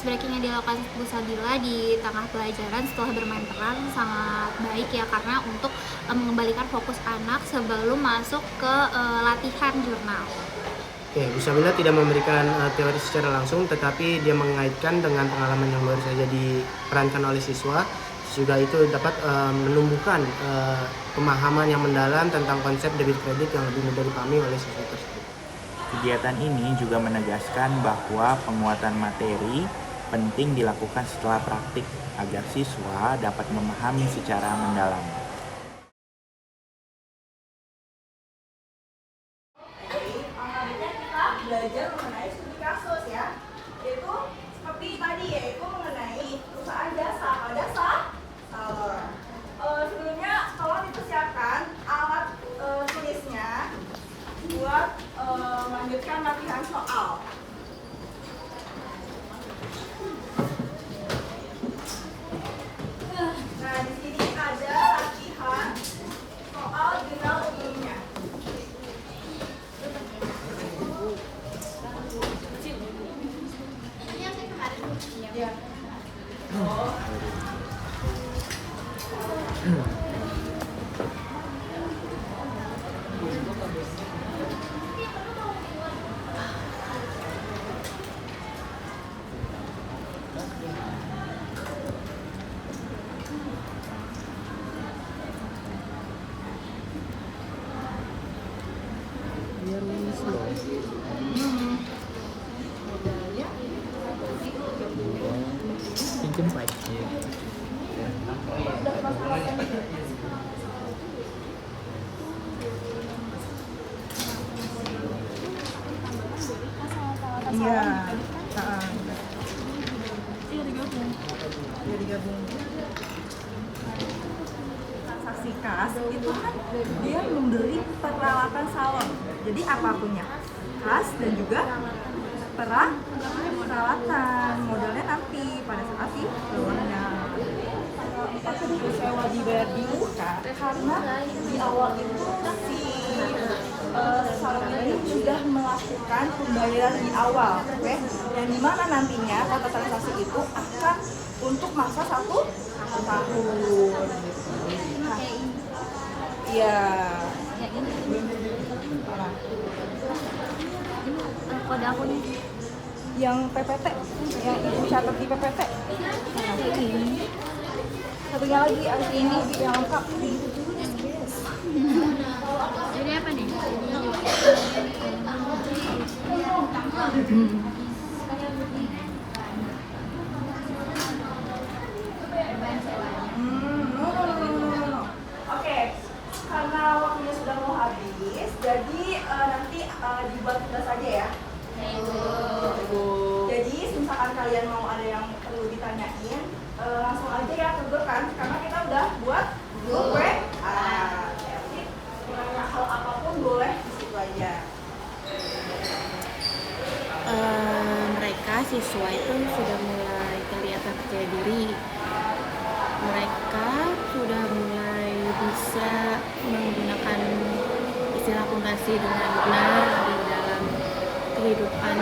ice breaking yang dilakukan Bu Sabila di tengah pelajaran setelah bermain peran sangat baik ya, karena untuk mengembalikan fokus anak sebelum masuk ke latihan jurnal. Oke, Bu Sabila tidak memberikan teori secara langsung, tetapi dia mengaitkan dengan pengalaman yang baru saja diperankan oleh siswa. Juga itu dapat menumbuhkan pemahaman yang mendalam tentang konsep debit kredit yang lebih mudah dipahami oleh siswa tersebut. Kegiatan ini juga menegaskan bahwa penguatan materi penting dilakukan setelah praktik agar siswa dapat memahami secara mendalam. Kita belajar mengenai studi kasus ya, yaitu seperti tadi yaitu mengenai perusahaan jasa. Sebelumnya tolong dipersiapkan alat tulisnya buat melanjutkan latihan soal. Nah, di sini ada latihan soal jurnal umumnya. Ya. Iya. Iya digabung. Transaksi kas itu kan dia membeli peralatan salon. Jadi apapunnya, kas dan juga peralatan. Modalnya nanti pada saat di bawahnya. Aku sewa dibayar dulu kan, karena di awal itu si salon ini sudah melakukan pembayaran di awal, oke? Yang dimana nantinya kota transaksi itu akan untuk masa 1 tahun. Nah, iya. Kode akunnya yang PPT, yang ibu catat di PPT. Satunya lagi harus ini yang lengkap. jadi apa nih? Oke, karena waktunya sudah mau habis, jadi nanti dibuat tugas saja ya. Jadi misalkan kalian mau ada yang perlu ditanyain, langsung aja ya ke grup kan, karena kita udah buat grup WA. Jadi nanya hal apapun boleh di situ aja. Mereka siswa itu sudah mulai kelihatan percaya diri. Mereka sudah mulai bisa menggunakan istilah akuntansi dengan benar di dalam kehidupan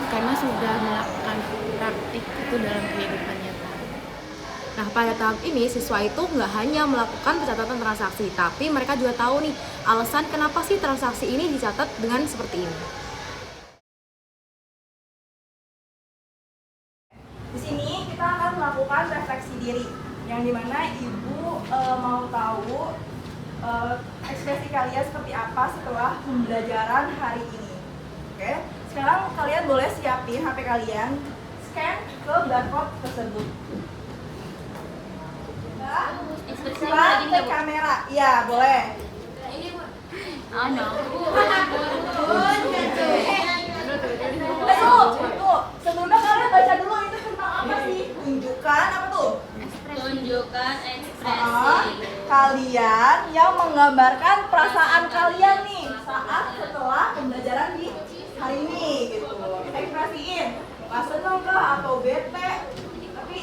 karena sudah melakukan praktik itu dalam kehidupan nyata. Nah, pada tahap ini siswa itu nggak hanya melakukan pencatatan transaksi, tapi mereka juga tahu nih alasan kenapa sih transaksi ini dicatat dengan seperti ini. Di sini kita akan melakukan refleksi diri, yang dimana ibu mau tahu ekspresi kalian seperti apa setelah pembelajaran hari ini. Oke, sekarang kalian boleh siapin HP kalian, scan ke barcode tersebut. Sekarang ke kamera, iya boleh. Oh no. Tuh, sebelumnya kalian baca dulu itu tentang apa sih? Tunjukkan apa tuh? Tunjukkan ekspresi. Kalian yang menggambarkan perasaan kalian nih saat setelah pembelajaran di hari ini gitu. Ekspresiin, nggak seneng kah atau bete? Tapi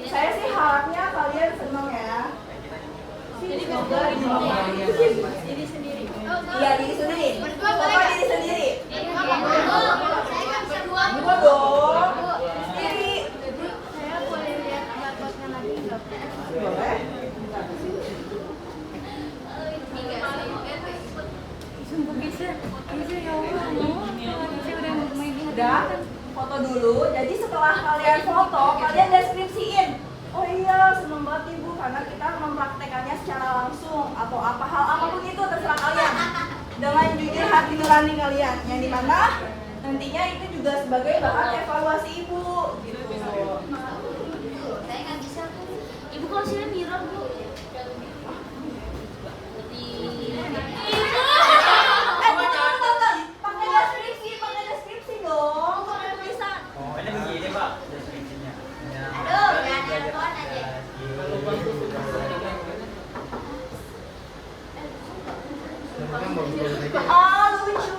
saya sih harapnya kalian seneng ya. Semoga diri sendiri. Iya diri sendiri. Apa diri sendiri? Dua dong. dulu. Jadi setelah kalian foto, kalian deskripsiin. Oh iya, seneng banget Ibu karena kita mempraktekannya secara langsung atau apa hal apapun itu terserah kalian. Dengan jujur hati nurani kalian, yang dimana nantinya itu juga sebagai bahan evaluasi Ibu gitu. Saya nggak bisa Ibu kalau sini mirror Bu. Pakai deskripsi dong, pakai tulisan. Oh, ini begini Pak deskripsinya. Aduh, ya telepon aja. Ah, lucu.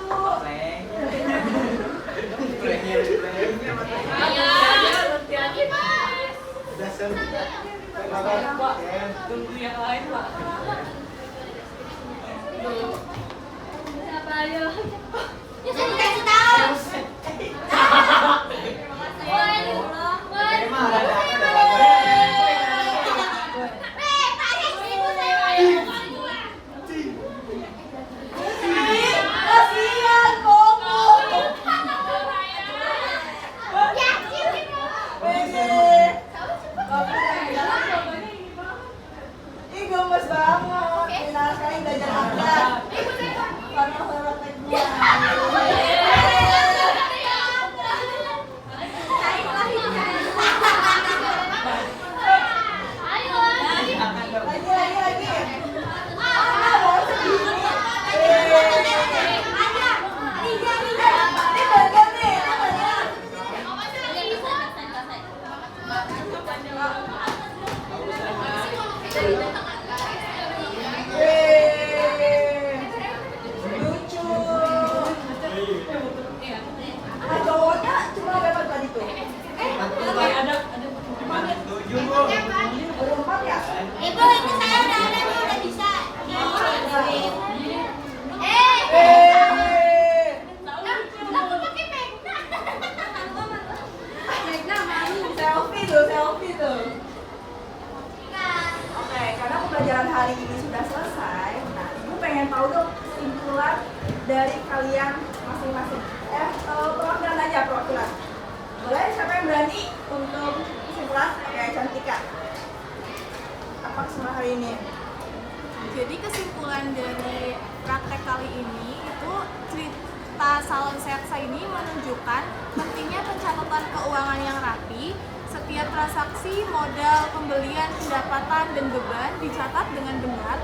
Tunggu yang lain Pak. Siapa ayo? Ya saya dikasih tahu. Kasihan Koko. Ih, gemes banget. Final sekali belajar akhlak. Karena praktek gua. Lagi. Ah, mau segini. Ini bagian nih, lucu. Nah, cowoknya cuma berapa tadi tuh? Berempat ya? Ibu, ini saya udah ada nih, udah bisa. Aku pakai Megna. Megna malu. Selfie tuh. Oke, karena pembelajaran hari ini sudah selesai. Nah, Ibu pengen tahu dong kesimpulan dari kalian masing-masing. Perwakilan aja, perwakilan. Boleh, siapa yang berani untuk kesimpulan? Oke, Cantika. Apa kesimpulan hari ini? Jadi kesimpulan dari praktek kali ini itu cerita Salon Sersa ini menunjukkan pentingnya pencatatan keuangan yang rapi. Setiap transaksi, modal, pembelian, pendapatan, dan beban dicatat dengan benar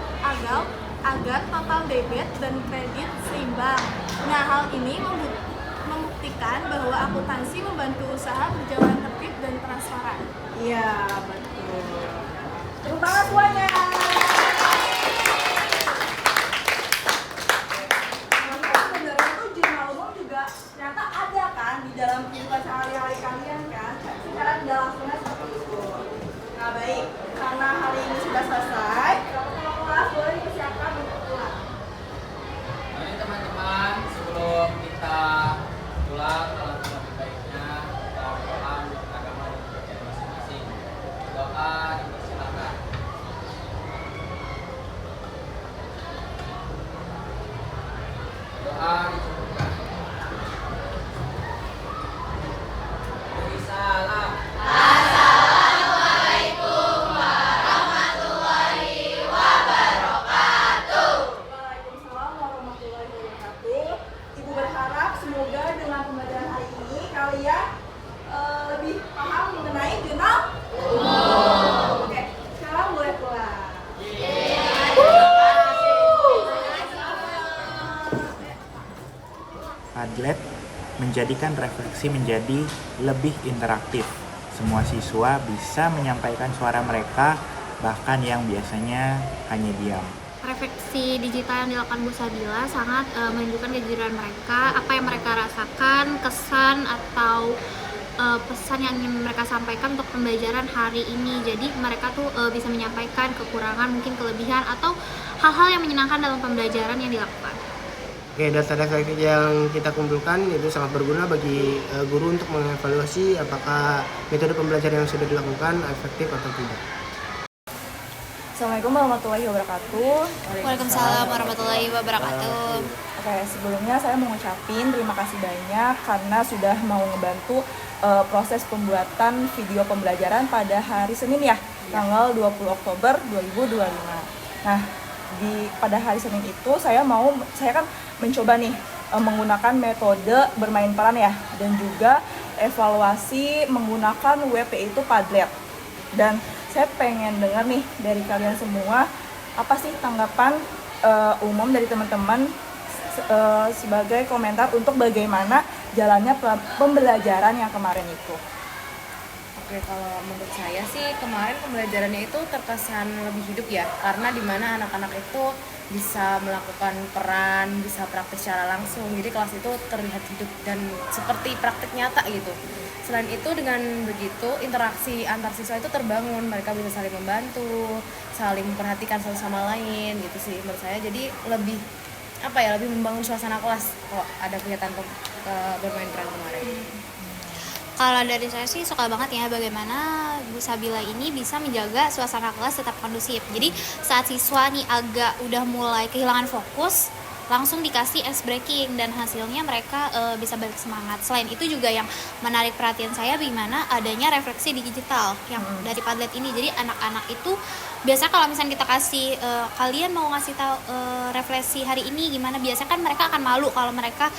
agar total debit dan kredit seimbang. Nah, hal ini membuktikan bahwa akuntansi membantu usaha berjalan tertib dan transparan. Iya, betul. Tepuk tangan semuanya. Sebenarnya tuh jurnal umum juga ternyata ada kan di dalam kehidupan sehari-hari kalian kan. Secara tidak langsungnya seperti itu. Nah, baik. Karena hari ini sudah selesai, kalau kelas boleh dipersiapkan untuk pulang. Mari teman-teman, sebelum kita pulang, alangkah lebih baiknya kita berdoa menurut agama dan kepercayaan masing-masing. Doa dipersilakan. Doa dicukupkan. Beri salam. Waalaikumsalam warahmatullahi wabarakatuh. Ibu berharap semoga dengan pembelajaran hari ini kalian lebih paham mengenai jurnal umum. Oke, sekarang boleh pulang. Padlet menjadikan refleksi menjadi lebih interaktif. Semua siswa bisa menyampaikan suara mereka, bahkan yang biasanya hanya diam. Refleksi digital yang dilakukan Bu Sabila sangat menunjukkan kejujuran mereka, apa yang mereka rasakan, kesan atau pesan yang ingin mereka sampaikan untuk pembelajaran hari ini. Jadi mereka tuh bisa menyampaikan kekurangan, mungkin kelebihan atau hal-hal yang menyenangkan dalam pembelajaran yang dilakukan. Oke, data-data yang kita kumpulkan itu sangat berguna bagi guru untuk mengevaluasi apakah metode pembelajaran yang sudah dilakukan efektif atau tidak. Assalamualaikum warahmatullahi wabarakatuh. Waalaikumsalam warahmatullahi wabarakatuh. Oke, sebelumnya saya mau ngucapin terima kasih banyak karena sudah mau ngebantu proses pembuatan video pembelajaran pada hari Senin ya, tanggal 20 Oktober 2025. Nah, pada hari Senin itu saya kan mencoba nih menggunakan metode bermain peran ya, dan juga evaluasi menggunakan WP itu Padlet. Dan saya pengen dengar nih dari kalian semua, apa sih tanggapan umum dari teman-teman sebagai komentar untuk bagaimana jalannya pembelajaran yang kemarin itu. Oke, kalau menurut saya sih kemarin pembelajarannya itu terkesan lebih hidup ya, karena dimana anak-anak itu bisa melakukan peran, bisa praktik secara langsung, jadi kelas itu terlihat hidup dan seperti praktik nyata gitu. Selain itu, dengan begitu interaksi antar siswa itu terbangun, mereka bisa saling membantu, saling memperhatikan satu sama lain gitu sih menurut saya. Jadi lebih membangun suasana kelas kok ada kegiatan bermain peran kemarin. Kalau dari saya sih suka banget ya bagaimana Bu Sabila ini bisa menjaga suasana kelas tetap kondusif. Jadi saat siswa nih agak udah mulai kehilangan fokus, langsung dikasih ice breaking dan hasilnya mereka bisa balik semangat. Selain itu juga yang menarik perhatian saya bagaimana adanya refleksi digital yang dari Padlet ini. Jadi anak-anak itu biasa kalau misalnya kita kasih kalian mau ngasih tahu refleksi hari ini gimana, biasanya kan mereka akan malu kalau mereka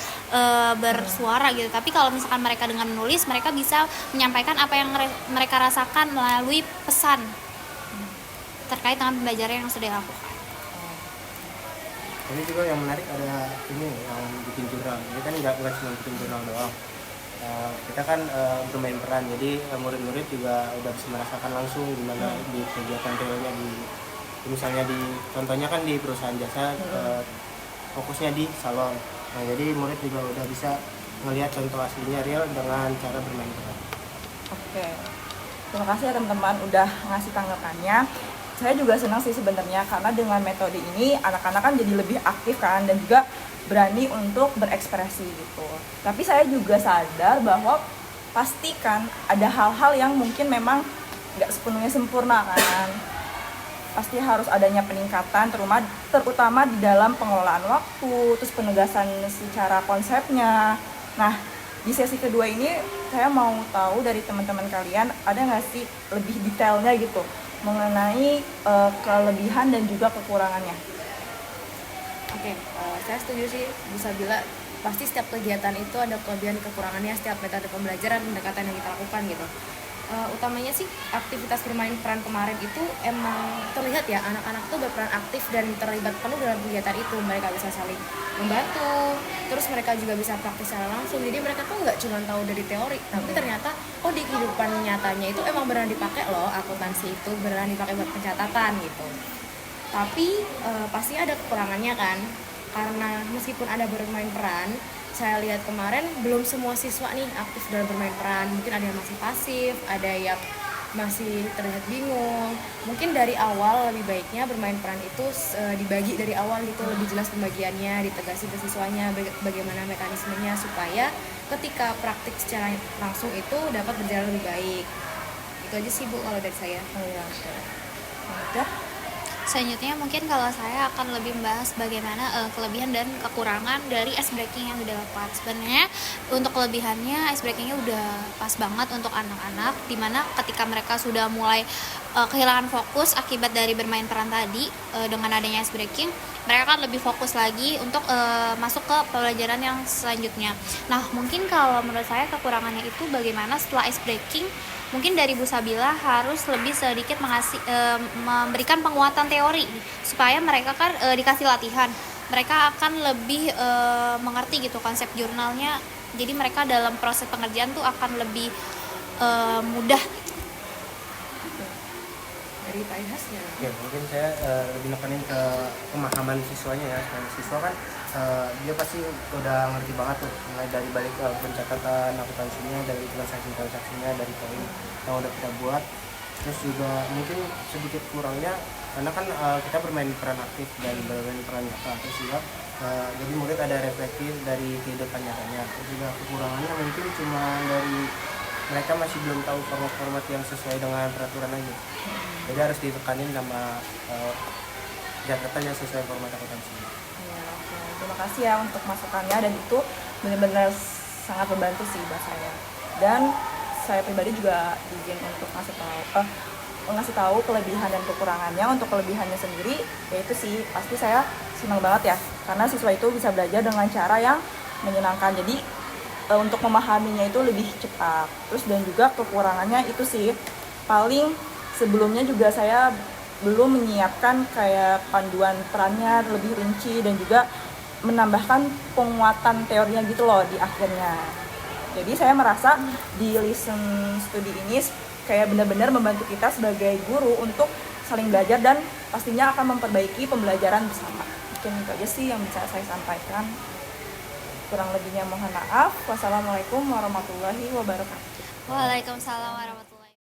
bersuara gitu. Tapi kalau misalkan mereka dengan menulis, mereka bisa menyampaikan apa yang mereka rasakan melalui pesan terkait dengan pembelajaran yang sudah dilakukan. Ini juga yang menarik ada ini yang bikin jurnal. Ini kan nggak cuma bikin jurnal doang. Kita kan bermain peran, jadi murid-murid juga udah bisa merasakan langsung gimana di kegiatan realnya misalnya contohnya kan di perusahaan jasa, fokusnya di salon. Nah, jadi murid juga udah bisa melihat contoh aslinya real dengan cara bermain peran. Oke, terima kasih ya teman-teman udah ngasih tanggapannya. Saya juga senang sih sebenarnya karena dengan metode ini anak-anak kan jadi lebih aktif kan, dan juga berani untuk berekspresi gitu. Tapi saya juga sadar bahwa pasti kan ada hal-hal yang mungkin memang nggak sepenuhnya sempurna kan. Pasti harus adanya peningkatan terutama di dalam pengelolaan waktu, terus penegasan secara konsepnya. Nah, di sesi kedua ini saya mau tahu dari teman-teman kalian ada nggak sih lebih detailnya gitu mengenai kelebihan dan juga kekurangannya. Oke, saya setuju sih Bu Sabila, pasti setiap kegiatan itu ada kelebihan kekurangannya, setiap metode pembelajaran pendekatan yang kita lakukan gitu. Utamanya sih aktivitas bermain peran kemarin itu emang terlihat ya anak-anak tuh berperan aktif dan terlibat penuh dalam kegiatan itu. Mereka bisa saling membantu, terus mereka juga bisa praktis secara langsung. Jadi mereka tuh nggak cuma tahu dari teori, tapi ternyata di kehidupan nyatanya itu emang beneran dipakai loh, akuntansi itu beneran dipakai buat pencatatan gitu. Tapi pasti ada kekurangannya kan, karena meskipun ada bermain peran, saya lihat kemarin belum semua siswa nih aktif dalam bermain peran. Mungkin ada yang masih pasif, ada yang masih terlihat bingung. Mungkin dari awal lebih baiknya bermain peran itu dibagi dari awal gitu, lebih jelas pembagiannya, ditegasin ke siswanya bagaimana mekanismenya supaya ketika praktik secara langsung itu dapat berjalan lebih baik. Itu aja sih Bu kalau dari saya. Udah. Selanjutnya mungkin kalau saya akan lebih membahas bagaimana kelebihan dan kekurangan dari ice breaking yang udah dilakukan. Sebenarnya untuk kelebihannya ice breakingnya udah pas banget untuk anak-anak, dimana ketika mereka sudah mulai kehilangan fokus akibat dari bermain peran tadi, dengan adanya ice breaking mereka kan lebih fokus lagi untuk masuk ke pembelajaran yang selanjutnya. Nah, mungkin kalau menurut saya kekurangannya itu bagaimana setelah ice breaking mungkin dari Bu Sabila harus lebih sedikit memberikan penguatan teori supaya mereka kan dikasih latihan, mereka akan lebih mengerti gitu konsep jurnalnya. Jadi mereka dalam proses pengerjaan tuh akan lebih mudah. Dari Pak Ilhasnya. Oke, mungkin saya lebih nekanin ke pemahaman siswanya ya. Siswa kan dia pasti udah ngerti banget tuh, mulai dari balik pencatatan akuntansinya, dari transaksinya, dari poin yang udah kita buat. Terus juga mungkin sedikit kurangnya karena kan kita bermain peran aktif dan bermain peran nyata, terus juga jadi murid ada refleksi dari kehidupan nyatanya. Terus juga kekurangannya mungkin cuma dari mereka masih belum tahu format-format yang sesuai dengan peraturan aja. Jadi harus ditekanin sama catatan yang sesuai format akuntansi. Ya, oke. Terima kasih ya untuk masukannya, dan itu benar-benar sangat membantu sih buat saya. Dan saya pribadi juga izin untuk ngasih tahu kelebihan dan kekurangannya. Untuk kelebihannya sendiri yaitu sih pasti saya senang banget ya, karena siswa itu bisa belajar dengan cara yang menyenangkan. Jadi untuk memahaminya itu lebih cepat. Terus dan juga kekurangannya itu sih paling sebelumnya juga saya belum menyiapkan kayak panduan perannya lebih rinci dan juga menambahkan penguatan teorinya gitu loh di akhirnya. Jadi saya merasa di listen studi ini kayak benar-benar membantu kita sebagai guru untuk saling belajar dan pastinya akan memperbaiki pembelajaran bersama. Mungkin itu aja sih yang bisa saya sampaikan. Kurang lebihnya mohon maaf. Wassalamualaikum warahmatullahi wabarakatuh. Waalaikumsalam warahmatullahi wabarakatuh.